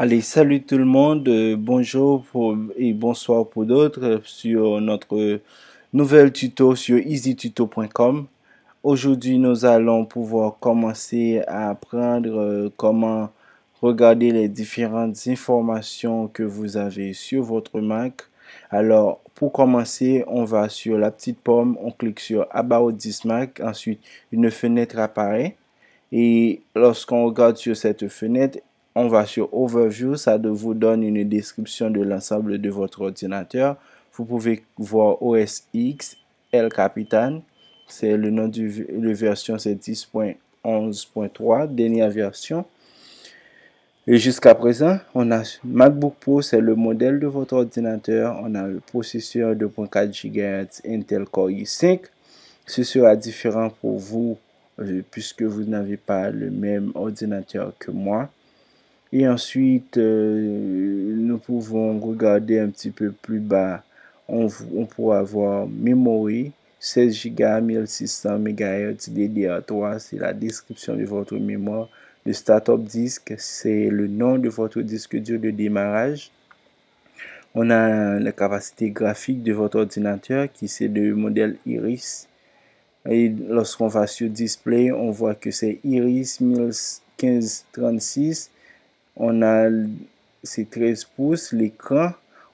Allez, salut tout le monde, et bonsoir pour d'autres sur notre nouvelle tuto sur easytuto.com. Aujourd'hui, nous allons pouvoir commencer à apprendre comment regarder les différentes informations que vous avez sur votre Mac. Alors, pour commencer, on va sur la petite pomme, on clique sur About this Mac, ensuite une fenêtre apparaît. Et lorsqu'on regarde sur cette fenêtre, on va sur Overview, ça vous donne une description de l'ensemble de votre ordinateur. Vous pouvez voir OS X, El Capitan, c'est le nom de version, c'est 10.11.3, dernière version. Et jusqu'à présent, on a MacBook Pro, c'est le modèle de votre ordinateur. On a le processeur 2.4 GHz Intel Core i5. Ce sera différent pour vous puisque vous n'avez pas le même ordinateur que moi. Et ensuite, nous pouvons regarder un petit peu plus bas. On pourra voir Memory, 16 Go, 1600 MHz, DDR3, c'est la description de votre mémoire. Le Startup Disk, c'est le nom de votre disque dur de démarrage. On a la capacité graphique de votre ordinateur qui c'est le modèle Iris. Et lorsqu'on va sur Display, on voit que c'est Iris 1536. On a ces 13 pouces, l'écran.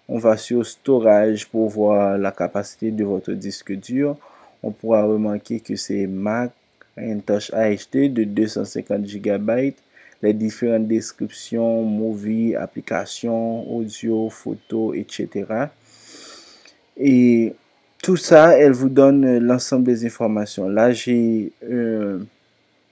On va sur Storage pour voir la capacité de votre disque dur. On pourra remarquer que c'est Macintosh AHD de 250 GB. Les différentes descriptions, movie, applications, audio, photos, etc. Et tout ça, elle vous donne l'ensemble des informations. Là, j'ai un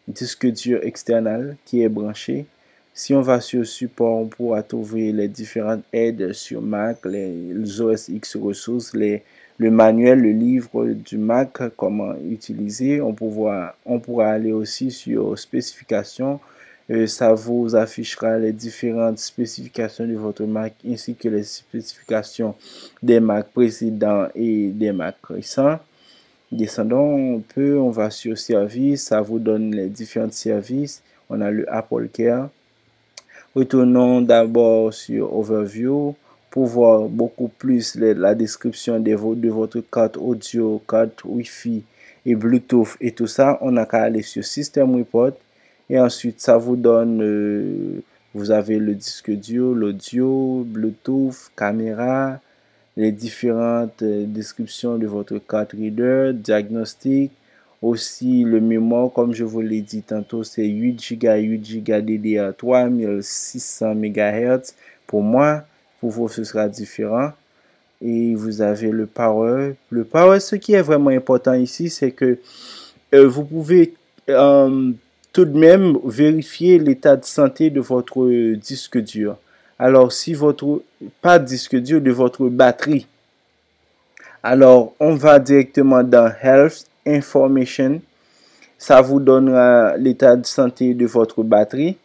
disque dur external qui est branché. Si on va sur support, on pourra trouver les différentes aides sur Mac, les OS X ressources, le manuel, le livre du Mac, comment utiliser. On pourra aller aussi sur spécifications. Ça vous affichera les différentes spécifications de votre Mac ainsi que les spécifications des Mac précédents et des Mac récents. Descendons un peu, on va sur service, ça vous donne les différents services. On a le Apple Care. Retournons d'abord sur Overview pour voir beaucoup plus la description de votre carte audio, carte Wi-Fi et Bluetooth et tout ça. On n'a qu'à aller sur System Report et ensuite ça vous donne, vous avez le disque dur, l'audio, Bluetooth, caméra, les différentes descriptions de votre carte reader, diagnostic. Aussi, le mémoire, comme je vous l'ai dit tantôt, c'est 8 Go DDR3, 1600 MHz. Pour moi, pour vous, ce sera différent. Et vous avez le power. Le power, ce qui est vraiment important ici, c'est que vous pouvez tout de même vérifier l'état de santé de votre disque dur. Alors, si pas de disque dur, de votre batterie. Alors, on va directement dans Health Information. Ça vous donnera l'état de santé de votre batterie.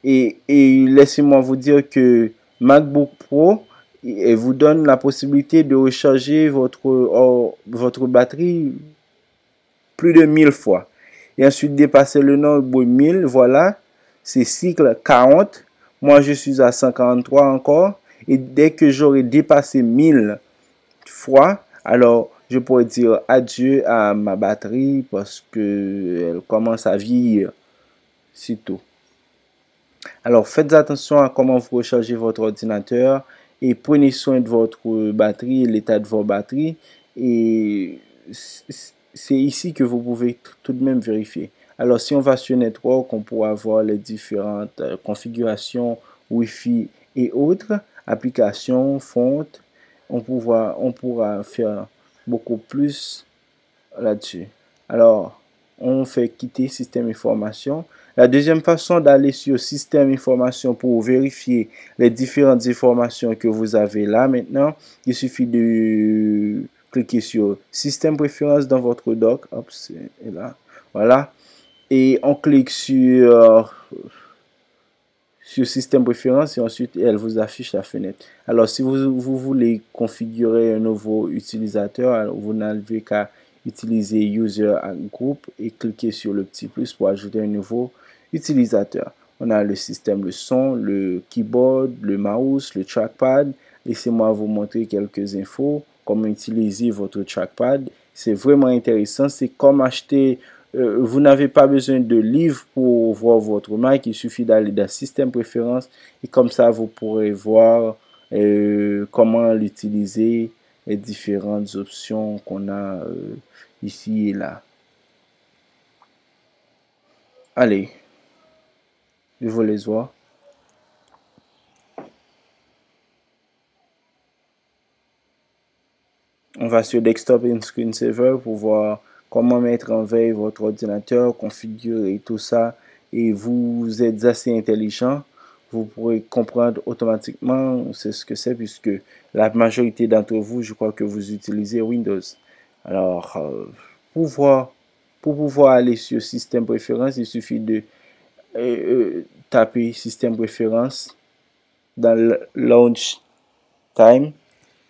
Et laissez-moi vous dire que MacBook Pro vous donne la possibilité de recharger votre batterie plus de 1000 fois. Et ensuite, dépasser le nombre de 1000, voilà, c'est cycle 40. Moi, je suis à 143 encore. Et dès que j'aurai dépassé 1000 fois, alors je pourrais dire adieu à ma batterie parce qu'elle commence à vieillir. C'est tout. Alors, faites attention à comment vous rechargez votre ordinateur et prenez soin de votre batterie, l'état de votre batterie. Et c'est ici que vous pouvez tout de même vérifier. Alors, si on va sur Network, on pourra voir les différentes configurations Wi-Fi et autres, applications, fontes. On pourra faire beaucoup plus là-dessus. Alors, on fait quitter Système Information. La deuxième façon d'aller sur Système Information pour vérifier les différentes informations que vous avez là maintenant, il suffit de cliquer sur Système Préférences dans votre dock. Hop, c'est là. Voilà. Et on clique sur Système Préférences et ensuite elle vous affiche la fenêtre. Alors si vous voulez configurer un nouveau utilisateur, alors vous n'avez qu'à utiliser User and Group et cliquer sur le petit plus pour ajouter un nouveau utilisateur. On a le système, le son, le keyboard, le mouse, le trackpad. Laissez-moi vous montrer quelques infos, comment utiliser votre trackpad. C'est vraiment intéressant. C'est comme acheter, vous n'avez pas besoin de livres pour voir votre Mac. Il suffit d'aller dans Système Préférences et comme ça, vous pourrez voir comment l'utiliser, les différentes options qu'on a ici et là. Allez, je vous laisse voir. On va sur Desktop and Screensaver pour voir comment mettre en veille votre ordinateur, configurer tout ça. Et vous êtes assez intelligent, vous pourrez comprendre automatiquement c'est ce que c'est puisque la majorité d'entre vous, je crois que vous utilisez Windows. Alors, pour pouvoir aller sur Système Préférences, il suffit de taper Système Préférences dans le Launch Time.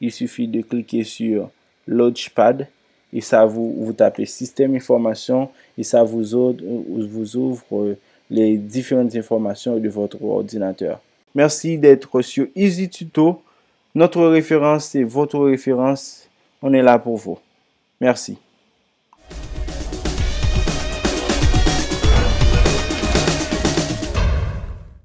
Il suffit de cliquer sur Launchpad et ça vous tapez Système Information et ça vous ouvre les différentes informations de votre ordinateur. Merci d'être sur Easy Tuto. Notre référence, c'est votre référence. On est là pour vous. Merci.